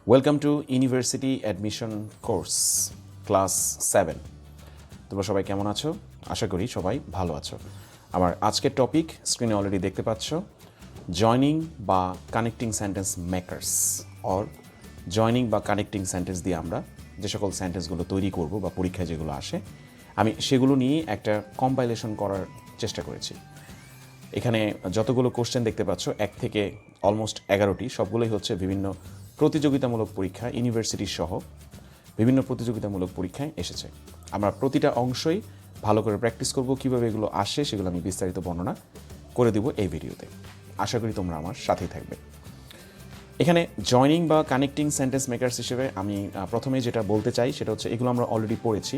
Welcome to university admission course class 7। তোমরা সবাই কেমন আছো? আশা করি সবাই ভালো আছো। আমার আজকের টপিক স্ক্রিনে অলরেডি দেখতে পাচ্ছ, জয়নিং বা connecting sentence makers or joining বা কানেক্টিং সেন্টেন্স দিয়ে আমরা যে সকল সেন্টেন্সগুলো তৈরি করব বা পরীক্ষায় যেগুলো আসে, আমি সেগুলো নিয়ে একটা কম্পাইলেশন করার চেষ্টা করেছি। এখানে যতগুলো কোশ্চেন দেখতে পাচ্ছ 1 থেকে অলমোস্ট 11টি, সবগুলোই হচ্ছে বিভিন্ন প্রতিযোগিতামূলক পরীক্ষা, ইউনিভার্সিটি সহ বিভিন্ন প্রতিযোগিতামূলক পরীক্ষায় এসেছে। আমরা প্রতিটা অংশই ভালো করে প্র্যাকটিস করব, কীভাবে এগুলো আসে সেগুলো আমি বিস্তারিত বর্ণনা করে দেব এই ভিডিওতে। আশা করি তোমরা আমার সাথেই থাকবে। এখানে জয়নিং বা কানেক্টিং সেন্টেন্স মেকার্স হিসেবে আমি প্রথমে যেটা বলতে চাই সেটা হচ্ছে, এগুলো আমরা অলরেডি পড়েছি।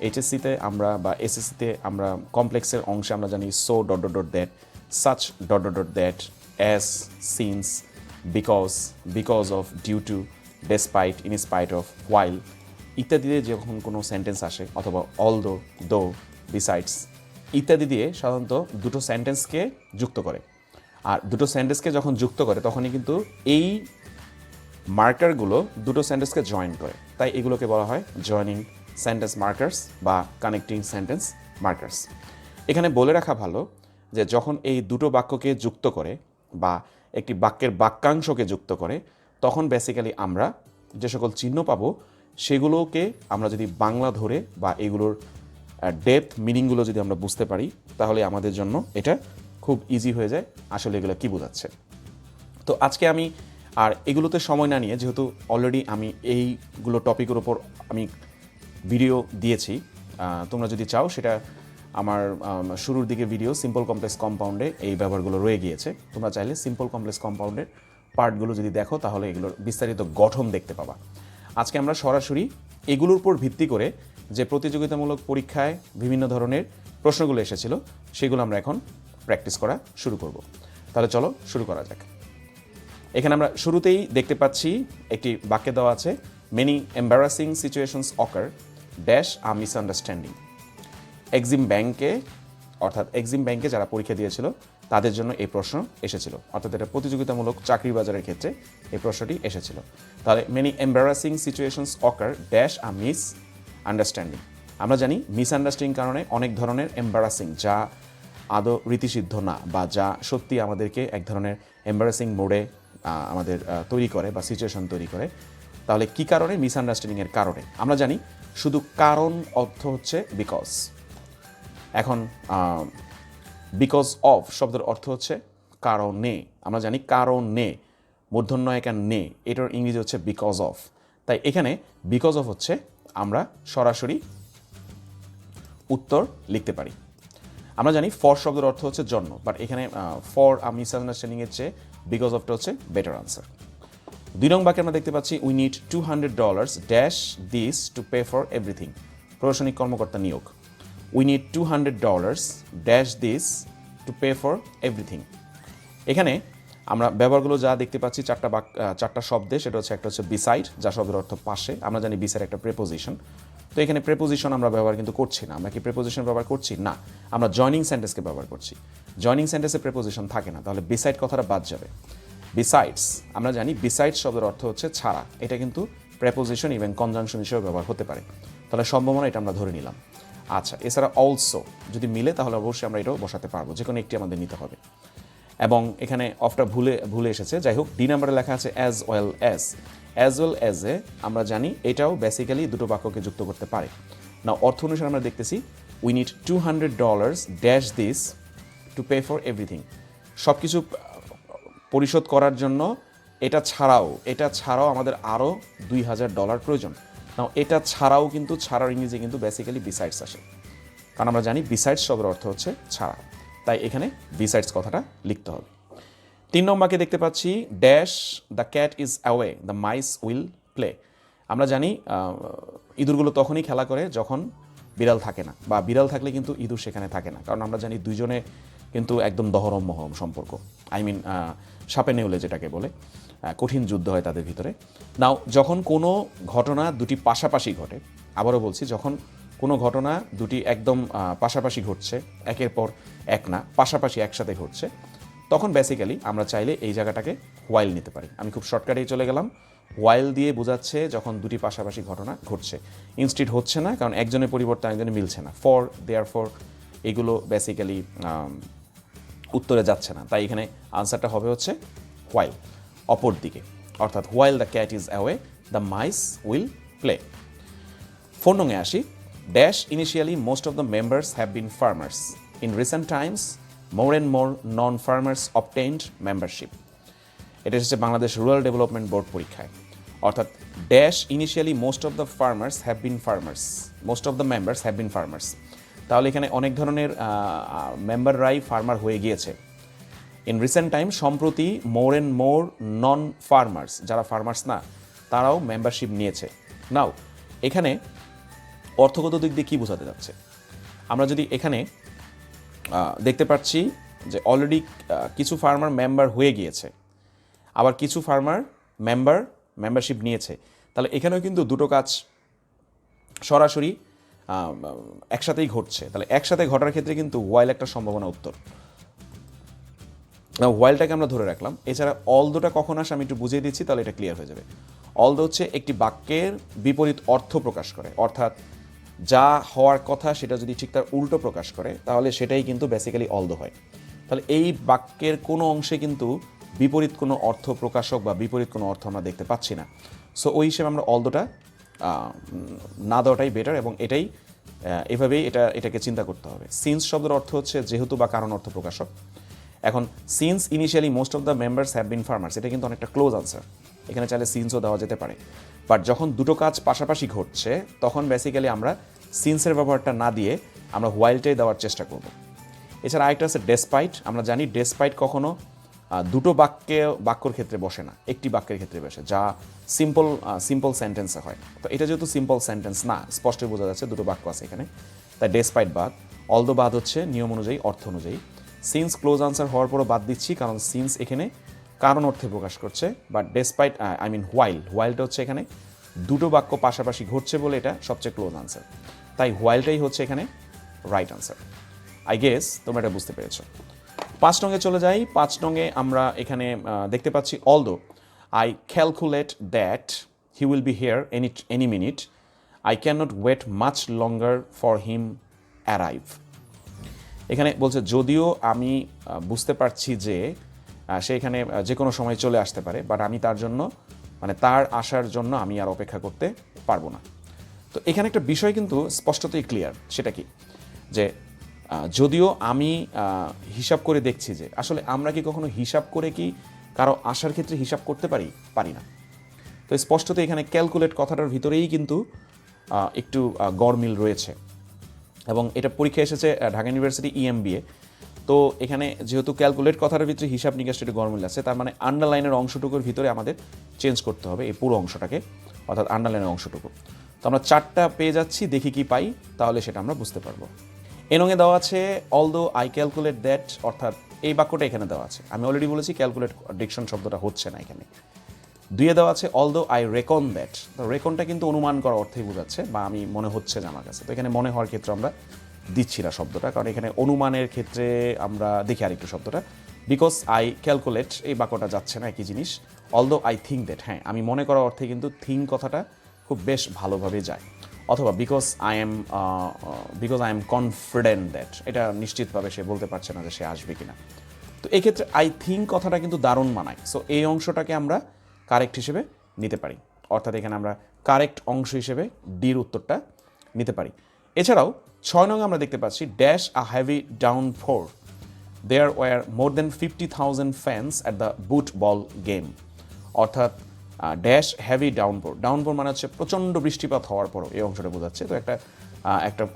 এইচএসসিতে আমরা বা এসএসসিতে আমরা কমপ্লেক্সের অংশে আমরা জানি so dot dot dot that, such dot dot dot that, as, since, because of, due to, despite, in spite of, while ইত্যাদিতে যখন কোনো সেন্টেন্স আসে, অথবা অলদো, দো, বিসাইডস ইত্যাদি দিয়ে সাধারণত দুটো সেন্টেন্সকে যুক্ত করে। আর দুটো সেন্টেন্সকে যখন যুক্ত করে তখনই কিন্তু এই মার্কারগুলো দুটো সেন্টেন্সকে জয়েন করে, তাই এগুলোকে বলা হয় জয়নিং সেন্টেন্স মার্কার্স বা কানেক্টিং সেন্টেন্স মার্কার্স। এখানে বলে রাখা ভালো যে যখন এই দুটো বাক্যকে যুক্ত করে বা একটি বাক্যের বাক্যাংশকে যুক্ত করে, তখন বেসিক্যালি আমরা যে সকল চিহ্ন পাবো সেগুলোকে আমরা যদি বাংলা ধরে বা এগুলোর ডেপথ মিনিংগুলো যদি আমরা বুঝতে পারি, তাহলে আমাদের জন্য এটা খুব ইজি হয়ে যায় আসলে এগুলো কী বোঝাচ্ছে। তো আজকে আমি আর এগুলোতে সময় না নিয়ে, যেহেতু অলরেডি আমি এইগুলো টপিকের ওপর আমি ভিডিও দিয়েছি, তোমরা যদি চাও সেটা আমার শুরুর দিকে ভিডিও সিম্পল কমপ্লেক্স কম্পাউন্ডে এই ব্যবহারগুলো রয়ে গিয়েছে। তোমরা চাইলে সিম্পল কমপ্লেক্স কম্পাউন্ডের পার্টগুলো যদি দেখো তাহলে এগুলোর বিস্তারিত গঠন দেখতে পাবা। আজকে আমরা সরাসরি এগুলোর উপর ভিত্তি করে যে প্রতিযোগিতামূলক পরীক্ষায় বিভিন্ন ধরনের প্রশ্নগুলো এসেছিল সেগুলো আমরা এখন প্র্যাকটিস করা শুরু করব। তাহলে চলো শুরু করা যাক। এখানে আমরা শুরুতেই দেখতে পাচ্ছি একটি বাক্যে দেওয়া আছে, many embarrassing situations ochre dash a misunderstanding. Exim ব্যাংকে যারা পরীক্ষা দিয়েছিল তাদের জন্য এই প্রশ্ন এসেছিল, অর্থাৎ এটা প্রতিযোগিতামূলক চাকরি বাজারের ক্ষেত্রে এই প্রশ্নটি এসেছিল। তাহলে many embarrassing situations ochre dash a miss understanding. আমরা জানি মিসআন্ডারস্ট্যান্ডিং কারণে অনেক ধরনের এম্বারাসিং, যা আদৌ রীতিসিদ্ধ না বা যা সত্যি আমাদেরকে এক ধরনের এম্বারাসিং মোডে আমাদের তৈরি করে বা সিচুয়েশন তৈরি করে। তাহলে কী কারণে? মিসআন্ডারস্ট্যান্ডিংয়ের কারণে। আমরা জানি শুধু কারণ অর্থ হচ্ছে বিকজ। এখন বিকজ অফ শব্দের অর্থ হচ্ছে কারণে। আমরা জানি কারণে, মূর্ধন্য একা নে, এটার ইংরেজি হচ্ছে বিকজ অফ। তাই এখানে বিকজ অফ হচ্ছে আমরা সরাসরি উত্তর লিখতে পারি। আমরা জানি ফর শব্দের অর্থ হচ্ছে জন্য, বাট এখানে ফর মিসআন্ডারস্ট্যান্ডিংয়ের চেয়ে বিকজ অফটা হচ্ছে বেটার আনসার। 2 নং বাক্যে আমরা দেখতে পাচ্ছি, we need $200 dash this to pay for everything. প্রশাসনিক কর্মকর্তা নিয়োগ। We need $200 dash this to pay for everything. এখানে আমরা ব্যবহারগুলো যা দেখতে পাচ্ছি চারটা শব্দে, সেটা হচ্ছে একটা হচ্ছে বিসাইড, যা শব্দের অর্থ পাশে। আমরা জানি বিসাইড একটা প্রেপোজিশন। তো এখানে প্রেপোজিশন আমরা ব্যবহার কিন্তু করছি না। আমরা কি প্রেপোজিশন ব্যবহার করছি? না, আমরা জয়নিং সেন্টেন্সকে ব্যবহার করছি। জয়নিং সেন্টেন্সে প্রেপোজিশন থাকে না, তাহলে বিসাইড কথাটা বাদ যাবে। বিসাইডস, আমরা জানি বিসাইডস শব্দের অর্থ হচ্ছে ছাড়া। এটা কিন্তু প্রেপোজিশন ইভেন কনজাংশন হিসেবে ব্যবহার হতে পারে, তাহলে সম্ভাবনা এটা আমরা ধরে নিলাম। আচ্ছা, এছাড়া অলসো যদি মিলে তাহলে অবশ্যই আমরা এটাও বসাতে পারবো, যে কোনো একটি আমাদের নিতে হবে। এবং এখানে অফটা ভুলে এসেছে, যাই হোক। ডি নাম্বারে লেখা আছে অ্যাজ ওয়েল অ্যাজ এ। আমরা জানি এটাও বেসিক্যালি দুটো বাক্যকে যুক্ত করতে পারে না। অর্থ অনুসারে আমরা দেখতেছি, we need $200 dash this to pay for everything. সব কিছু পরিশোধ করার জন্য এটা ছাড়াও আমাদের আরও $2000 প্রয়োজন। নাও এটা ছাড়াও কিন্তু ছাড়ার ইংরেজি কিন্তু বেসিক্যালি বিসাইডস আসে, কারণ আমরা জানি বিসাইডস শব্দের অর্থ হচ্ছে ছাড়া। তাই এখানে বিসাইডস কথাটা লিখতে হবে। 3 নম্বরকে দেখতে পাচ্ছি, dash the cat is away the mice will play. আমরা জানি ইঁদুরগুলো তখনই খেলা করে যখন বিড়াল থাকে না, বা বিড়াল থাকলে কিন্তু ইঁদুর সেখানে থাকে না, কারণ আমরা জানি দুইজনে কিন্তু একদম দহরম মহরম সম্পর্ক। সাপে নেউলে যেটাকে বলে, কঠিন যুদ্ধ হয় তাদের ভিতরে। নাও যখন কোনো ঘটনা দুটি পাশাপাশি ঘটে, আবারও বলছি, যখন কোনো ঘটনা দুটি একদম পাশাপাশি ঘটছে, একের পর এক না, পাশাপাশি একসাথে ঘটছে, তখন বেসিক্যালি আমরা চাইলে এই জায়গাটাকে হোয়াইল নিতে পারি। আমি খুব শর্টকাটেই চলে গেলাম। হোয়াইল দিয়ে বোঝাচ্ছে যখন দুটি পাশাপাশি ঘটনা ঘটছে। ইনস্টিড হচ্ছে না, কারণ একজনের পরিবর্তে একজনের মিলছে না। ফর, দেয়ার ফর, এগুলো বেসিক্যালি উত্তরে যাচ্ছে না, তাই এখানে আনসারটা হবে হচ্ছে হোয়াইল, অপর দিকে, অর্থাৎ while the cat is away the mice will play. 4 নং এ আসি। Dash initially most of the members have been farmers, in recent times more and more non farmers obtained membership. এটা হচ্ছে বাংলাদেশ রুরাল ডেভেলপমেন্ট বোর্ড পরীক্ষায়। অর্থাৎ dash initially most of the farmers have been farmers, most of the members have been farmers. তাহলে এখানে অনেক ধরনের মেম্বাররাই farmer হয়ে গিয়েছে। ইন রিসেন্ট টাইম, সম্প্রতি, মোর অ্যান্ড মোর নন ফার্মার্স, যারা ফার্মার্স না তারাও মেম্বারশিপ নিয়েছে। নাও এখানে অর্থগত দিক দিয়ে কী বোঝাতে যাচ্ছে, আমরা যদি এখানে দেখতে পাচ্ছি যে অলরেডি কিছু ফার্মার মেম্বার হয়ে গিয়েছে, আবার কিছু ফার্মার মেম্বারশিপ নিয়েছে, তাহলে এখানেও কিন্তু দুটো কাজ সরাসরি একসাথেই ঘটছে। তাহলে একসাথে ঘটার ক্ষেত্রে কিন্তু হোয়াইল একটা সম্ভাবনা উত্তর। হোয়াইলটাকে আমরা ধরে রাখলাম। এছাড়া অলদোটা কখন আসে আমি একটু বুঝিয়ে দিচ্ছি, তাহলে এটা ক্লিয়ার হয়ে যাবে। অলদো হচ্ছে একটি বাক্যের বিপরীত অর্থ প্রকাশ করে, অর্থাৎ যা হওয়ার কথা সেটা যদি ঠিক তার উল্টো প্রকাশ করে তাহলে সেটাই কিন্তু বেসিক্যালি অলদো হয়। তাহলে এই বাক্যের কোনো অংশে কিন্তু বিপরীত কোনো অর্থ প্রকাশক বা বিপরীত কোনো অর্থ আমরা দেখতে পাচ্ছি না। সো ওই হিসেবে আমরা অলদোটা না দেওয়াটাই বেটার, এবং এভাবেই এটাকে চিন্তা করতে হবে। সিন্স শব্দের অর্থ হচ্ছে যেহেতু বা কারণ অর্থ প্রকাশক। এখন since initially most of the members have been farmers, এটা কিন্তু অনেকটা ক্লোজ আনসার। এখানে চাইলে সিন্সও দেওয়া যেতে পারে, বাট যখন দুটো কাজ পাশাপাশি ঘটছে তখন বেসিক্যালি আমরা সিন্সের ব্যবহারটা না দিয়ে আমরা হোয়াইলটাই দেওয়ার চেষ্টা করব। এছাড়া আরেকটা আছে ডেসপাইট। আমরা জানি ডেসপাইট কখনো দুটো বাক্যর ক্ষেত্রে বসে না, একটি বাক্যের ক্ষেত্রে বসে, যা সিম্পল সেন্টেন্সে হয়। তো এটা যেহেতু সিম্পল সেন্টেন্স না, স্পষ্টই বোঝা যাচ্ছে দুটো বাক্য আছে এখানে, তাই ডেসপাইট বাদ। অলদো বাদ হচ্ছে নিয়ম অনুযায়ী, অর্থ অনুযায়ী। সিন্স ক্লোজ আনসার হওয়ার পরও বাদ দিচ্ছি, কারণ সিন্স এখানে কারণ অর্থে প্রকাশ করছে, বাট ডেসপাইট হোয়াইলটা হচ্ছে এখানে দুটো বাক্য পাশাপাশি ঘটছে বলে এটা সবচেয়ে ক্লোজ আনসার, তাই হোয়াইলটাই হচ্ছে এখানে রাইট আনসার। আই গেস তোমরা এটা বুঝতে পেরেছো। 5 নং এ চলে যাই। 5 নং এ আমরা এখানে দেখতে পাচ্ছি although I calculate that he will be here any minute, I can not wait much longer for him arrive. এখানে বলছে যদিও আমি বুঝতে পারছি যে সে এখানে যে কোনো সময় চলে আসতে পারে, বাট আমি তার আসার জন্য আমি আর অপেক্ষা করতে পারবো না। তো এখানে একটা বিষয় কিন্তু স্পষ্টতই ক্লিয়ার, সেটা কি, যে যদিও আমি হিসাব করে দেখছি যে, আসলে আমরা কি কখনো হিসাব করে কি কারো আসার ক্ষেত্রে হিসাব করতে পারি না। তো স্পষ্টত এখানে ক্যালকুলেট কথাটার ভিতরেই কিন্তু একটু গরমিল রয়েছে, এবং এটা পরীক্ষা এসেছে ঢাকা ইউনিভার্সিটি EMBA। তো এখানে যেহেতু ক্যালকুলেট কথাটার ভিতরে হিসাব নিকাশটা একটু গরমিল আছে, তার মানে আন্ডারলাইনের অংশটুকুর ভিতরে আমাদের চেঞ্জ করতে হবে এই পুরো অংশটাকে, অর্থাৎ আন্ডারলাইনের অংশটুকু। তো আমরা 4টা পেয়ে যাচ্ছি, দেখি কি পাই, তাহলে সেটা আমরা বুঝতে পারবো। এনঙে দেওয়া আছে অলদো আই ক্যালকুলেট দ্যাট, অর্থাৎ এই বাক্যটা এখানে দেওয়া আছে। আমি অলরেডি বলেছি ক্যালকুলেট ডিকশন শব্দটা হচ্ছে না এখানে। 2 দেওয়া আছে অলদো আই রেকন দ্যাট, রেকনটা কিন্তু অনুমান করা অর্থেই বোঝাচ্ছে, বা আমি মনে হচ্ছে যে আমার কাছে। তো এখানে মনে হওয়ার ক্ষেত্রে আমরা দিচ্ছি না শব্দটা, কারণ এখানে অনুমানের ক্ষেত্রে আমরা দেখি আরেকটু শব্দটা। বিকজ আই ক্যালকুলেট, এই বাক্যটা যাচ্ছে না, একই জিনিস। অলদো আই থিঙ্ক দ্যাট, হ্যাঁ আমি মনে করার অর্থে কিন্তু থিঙ্ক কথাটা খুব বেশ ভালোভাবে যায়। অথবা because I am confident that, এটা নিশ্চিতভাবে সে বলতে পারছে না যে সে আসবে কিনা। তো এক্ষেত্রে আই থিঙ্ক কথাটা কিন্তু দারুণ মানায়। সো এই অংশটাকে আমরা কারেক্ট হিসেবে নিতে পারি, অর্থাৎ এখানে আমরা কারেক্ট অংশ হিসেবে ডির উত্তরটা নিতে পারি। এছাড়াও 6 নং আমরা দেখতে পাচ্ছি dash a heavy downpour, there were more than 50,000 fans at the football game. অর্থাৎ ড্যাশ হেভি ডাউনপোর মানে হচ্ছে প্রচণ্ড বৃষ্টিপাত হওয়ার পরও এই অংশটা বোঝাচ্ছে। তো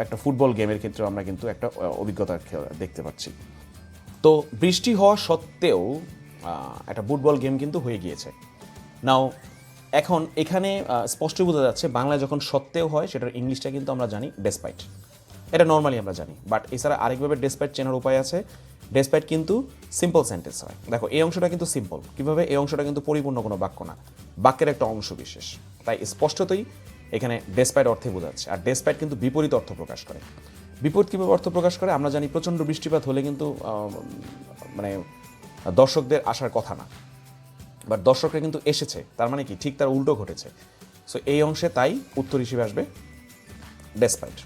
একটা ফুটবল গেমের ক্ষেত্রে আমরা কিন্তু একটা অভিজ্ঞতা দেখতে পাচ্ছি। তো বৃষ্টি হওয়া সত্ত্বেও একটা ফুটবল গেম কিন্তু হয়ে গিয়েছে। নাও এখন এখানে স্পষ্ট বোঝা যাচ্ছে বাংলায় যখন সত্ত্বেও হয় সেটার ইংলিশটা কিন্তু আমরা জানি ডেসপাইট, এটা নর্মালি আমরা জানি। বাট এছাড়া আরেকভাবে ডেসপাইট চেনার উপায় আছে। ডেসপাইট কিন্তু সিম্পল সেন্টেন্স হয়। দেখো এই অংশটা কিন্তু সিম্পল, কীভাবে, এই অংশটা কিন্তু পরিপূর্ণ কোনো বাক্য না, বাক্যের একটা অংশ বিশেষ, তাই স্পষ্টতই এখানে ডেসপাইট অর্থে বোঝাচ্ছে। আর ডেসপাইট কিন্তু বিপরীত অর্থ প্রকাশ করে। বিপরীত কীভাবে অর্থ প্রকাশ করে আমরা জানি, প্রচণ্ড বৃষ্টিপাত হলে কিন্তু দর্শকদের আসার কথা না, বাট দর্শকরা কিন্তু এসেছে, তার মানে কি ঠিক তার উল্টো ঘটেছে। সো এই অংশে তাই উত্তর হিসেবে আসবে ডেসপাইট।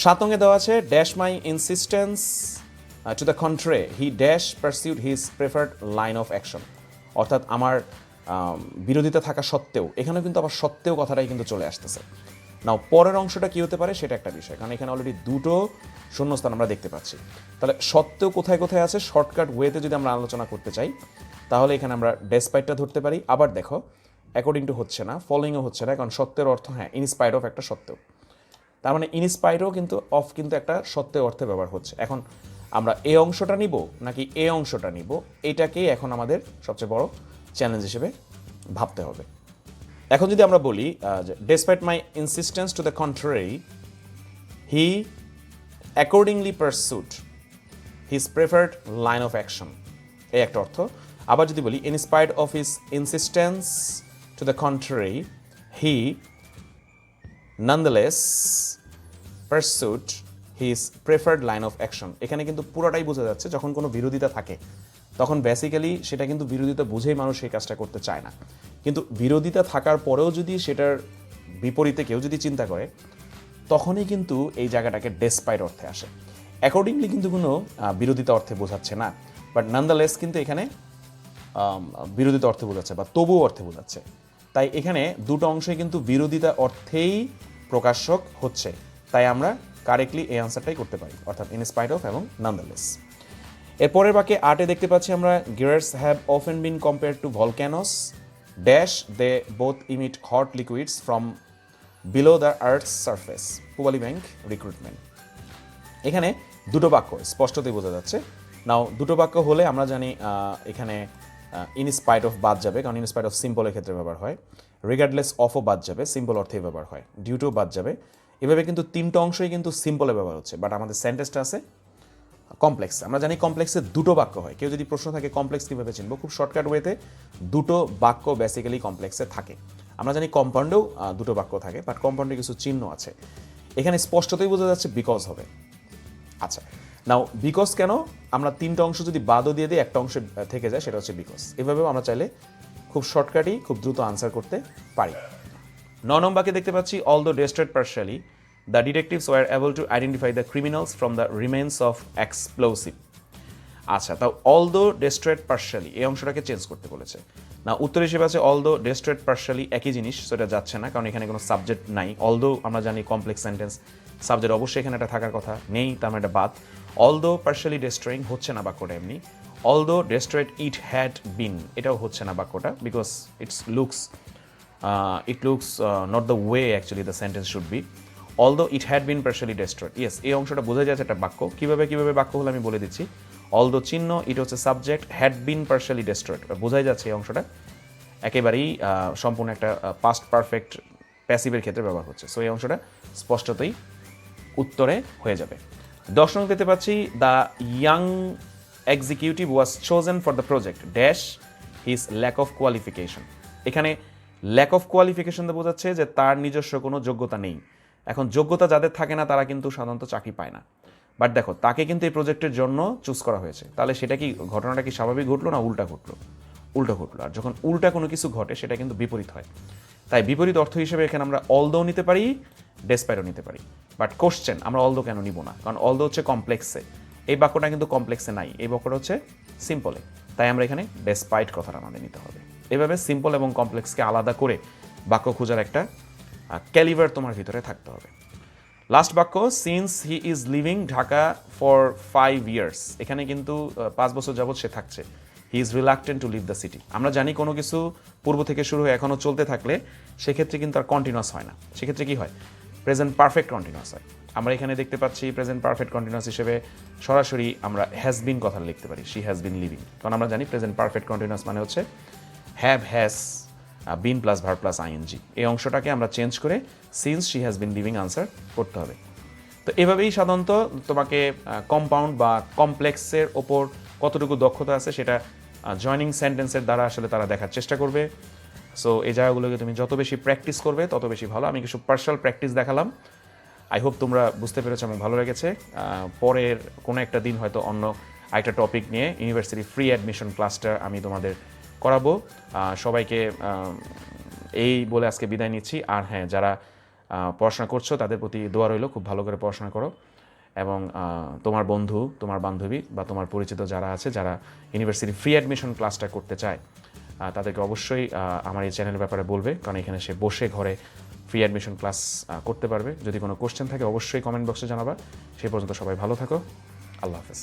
7 অঙ্কে দেওয়া আছে dash my insistence to the contrary he dash pursued his preferred line of action, অর্থাৎ আমার বিরোধিতা থাকা সত্ত্বেও, এখানেও কিন্তু আবার সত্ত্বেও কথাটাই কিন্তু চলে আসতেছে। নাও পরের অংশটা কী হতে পারে সেটা একটা বিষয়, কারণ এখানে অলরেডি দুটো শূন্যস্থান আমরা দেখতে পাচ্ছি। তাহলে সত্ত্বেও কোথায় কোথায় আছে শর্টকাট ওয়েতে যদি আমরা আলোচনা করতে চাই তাহলে এখানে আমরা ডেসপাইটটা ধরতে পারি। আবার দেখো অ্যাকর্ডিং টু হচ্ছে না, ফলোইংও হচ্ছে না, কারণ সত্যের অর্থ হ্যাঁ ইনস্পাইট অফ একটা সত্ত্বেও, তার মানে ইনস্পাইটও কিন্তু অফ কিন্তু একটা সত্যের অর্থে ব্যবহার হচ্ছে। এখন আমরা এই অংশটা নিব নাকি এই অংশটা নিব, এটাকেই এখন আমাদের সবচেয়ে বড় চ্যালেঞ্জ হিসেবে ভাবতে হবে। এখন যদি আমরা বলি despite my insistence to the contrary he accordingly pursued his preferred line of action, এই একটা অর্থ। আবার যদি বলি in spite of his insistence to the contrary he nonetheless pursued his preferred line of action, এখানে কিন্তু পুরোটাই বোঝা যাচ্ছে যখন কোনো বিরোধিতা থাকে তখন বেসিক্যালি সেটা কিন্তু বিরোধিতা বুঝেই মানুষ সেই কাজটা করতে চায় না, কিন্তু বিরোধিতা থাকার পরেও যদি সেটার বিপরীতে কেউ যদি চিন্তা করে তখনই কিন্তু এই জায়গাটাকে ডেসপাইট অর্থে আসে। অ্যাকর্ডিংলি কিন্তু কোনো বিরোধিতা অর্থে বোঝাচ্ছে না, বাট নানদালেস কিন্তু এখানে বিরোধিতা অর্থে বোঝাচ্ছে বা তবুও অর্থে বোঝাচ্ছে। তাই এখানে দুটো অংশই কিন্তু বিরোধিতা অর্থেই প্রকাশক হচ্ছে, তাই আমরা কারেক্টলি এই আনসারটাই করতে পারি, অর্থাৎ ইন স্পাইট অফ এবং নানদালেস। এরপরের বাকি 8-এ দেখতে পাচ্ছি আমরা geysers have often been compare to volcanoes dash they both emit hot liquids from below the earth's surface Pubali bank recruitment. এখানে দুটো বাক্য স্পষ্টতই বোঝা যাচ্ছে। নাও দুটো বাক্য হলে আমরা জানি এখানে ইন স্পাইট অফ বাদ যাবে, কারণ ইন স্পাইট অফ সিম্পলের ক্ষেত্রে ব্যবহার হয়, রিগার্ডলেস অফও বাদ যাবে, সিম্পল অর্থেই ব্যবহার হয়, ডিউটিও বাদ যাবে। এভাবে কিন্তু তিনটা অংশই কিন্তু সিম্পলে ব্যবহার হচ্ছে, বাট আমাদের সেন্টেন্সটা আছে কমপ্লেক্স। আমরা জানি কমপ্লেক্সে দুটো বাক্য হয়, কেউ যদি প্রশ্ন থাকে কমপ্লেক্স কীভাবে চিনব, খুব শর্টকাট ওয়েতে দুটো বাক্য বেসিক্যালি কমপ্লেক্সে থাকে। আমরা জানি কম্পাউন্ডেও দুটো বাক্য থাকে, বাট কম্পাউন্ডে কিছু চিহ্ন আছে, এখানে স্পষ্টতই বোঝা যাচ্ছে বিকজ হবে। আচ্ছা নাও বিকজ কেন, আমরা তিনটা অংশ যদি বাদও দিয়ে দিই একটা অংশ থেকে যায়, সেটা হচ্ছে বিকজ। এভাবেও আমরা চাইলে খুব শর্টকাটই খুব দ্রুত আনসার করতে পারি। 9 নম্বরকে দেখতে পাচ্ছি although destroyed partially the detectives were able to identify the criminals from the remains of explosive. আচ্ছা তাও অলদো ডেস্ট্রয়েড পার্শিয়ালি এই অংশটাকে চেঞ্জ করতে বলেছে না, উত্তর হিসেবে আছে অলদো ডেস্ট্রয়েড পার্শিয়ালি, একই জিনিস, সেটা যাচ্ছে না, কারণ এখানে কোনো সাবজেক্ট নাই। অলদো আমরা জানি কমপ্লেক্স সেন্টেন্স, সাবজেক্ট অবশ্যই এখানে এটা থাকার কথা নেই, তার মানে এটা বাদ। অলদো পার্শিয়ালি ডেস্ট্রয়িং হচ্ছে না বাক্যটা এমনি। Although destroyed it had been, এটাও হচ্ছে না বাক্যটা, because it looks not the way actually the sentence should be. Although it had been partially destroyed, yes এই অংশটা বোঝা যাচ্ছে একটা বাক্য। কীভাবে বাক্য হলো আমি বলে দিচ্ছি। অলদো চিহ্ন, ইট হচ্ছে subject, had been partially destroyed, বোঝাই যাচ্ছে এই অংশটা একেবারেই সম্পূর্ণ একটা পাস্ট পারফেক্ট প্যাসিভের ক্ষেত্রে ব্যবহার হচ্ছে। সো এই অংশটা স্পষ্টতই উত্তরে হয়ে যাবে। 10 নং দেখতে পাচ্ছি the young executive was chosen for the project dash his lack of qualification. এখানে ল্যাক অফ কোয়ালিফিকেশন বোঝাচ্ছে যে তার নিজস্ব কোনো যোগ্যতা নেই। এখন যোগ্যতা যাদের থাকে না তারা কিন্তু সাধারণত চাকরি পায় না, বাট দেখো তাকে কিন্তু এই প্রজেক্টের জন্য চুজ করা হয়েছে, তাহলে সেটা কি ঘটনাটা কি স্বাভাবিক ঘটলো না উল্টা ঘটলো? উল্টো ঘটলো। আর যখন উল্টা কোনো কিছু ঘটে সেটা কিন্তু বিপরীত হয়, তাই বিপরীত অর্থ হিসেবে এখানে আমরা অলদো নিতে পারি, ডেসপাইটও নিতে পারি। বাট কোশ্চেন আমরা অলদো কেন নিব না, কারণ অলদো হচ্ছে কমপ্লেক্সে, এই বাক্যটা কিন্তু কমপ্লেক্সে নাই, এই বাক্যটা হচ্ছে সিম্পলে, তাই আমরা এখানে ডেসপাইট কথাটা আমাদের নিতে হবে। এভাবে সিম্পল এবং কমপ্লেক্সকে আলাদা করে বাক্য খোঁজার একটা ক্যালিভার তোমার ভিতরে থাকতে হবে। লাস্ট বাক্য since he is living Dhaka for 5 years, এখানে কিন্তু 5 বছর যাবৎ সে থাকছে। He is reluctant to leave the city. আমরা জানি কোনো কিছু পূর্ব থেকে শুরু হয়ে এখনও চলতে থাকলে সেক্ষেত্রে কিন্তু আর কন্টিনিউয়াস হয় না, সেক্ষেত্রে কি হয় প্রেজেন্ট পারফেক্ট কন্টিনিউয়াস হয়। আমরা এখানে দেখতে পাচ্ছি প্রেজেন্ট পারফেক্ট কন্টিনিউয়াস হিসেবে সরাসরি আমরা হ্যাজ বিন কথা লিখতে পারি, শি হ্যাজ বিন লিভিং, কারণ আমরা জানি প্রেজেন্ট পারফেক্ট কন্টিনিউয়াস মানে হচ্ছে have has been plus verb plus ING. এই অংশটাকে আমরা চেঞ্জ করে since she has been living answer করতে হবে। তো এভাবেই সাধারণত তোমাকে কম্পাউন্ড বা কমপ্লেক্সের ওপর কতটুকু দক্ষতা আছে সেটা জয়নিং সেন্টেন্সের দ্বারা আসলে তারা দেখার চেষ্টা করবে। সো এই জায়গাগুলোকে তুমি যত বেশি প্র্যাকটিস করবে তত বেশি ভালো। আমি কিছু পার্সোনাল প্র্যাকটিস দেখালাম, আই হোপ তোমরা বুঝতে পেরেছো, আমার ভালো লেগেছে। পরের কোনো একটা দিন হয়তো অন্য আরেকটা টপিক নিয়ে ইউনিভার্সিটি ফ্রি অ্যাডমিশন ক্লাসটা আমি তোমাদের করাবো। সবাইকে এই বলে আজকে বিদায় নিচ্ছি। আর হ্যাঁ, যারা পড়াশোনা করছো তাদের প্রতি দোয়া রইল, খুব ভালো করে পড়াশোনা করো এবং তোমার বন্ধু, তোমার বান্ধবী বা তোমার পরিচিত যারা আছে, যারা ইউনিভার্সিটি ফ্রি অ্যাডমিশন ক্লাসটা করতে চায়, তাদেরকে অবশ্যই আমার এই চ্যানেলের ব্যাপারে বলবে, কারণ এখানে সে বসে ঘরে ফ্রি অ্যাডমিশন ক্লাস করতে পারবে। যদি কোনো কোশ্চেন থাকে অবশ্যই কমেন্ট বক্সে জানাবা। সেই পর্যন্ত সবাই ভালো থাকো। আল্লাহ হাফেজ।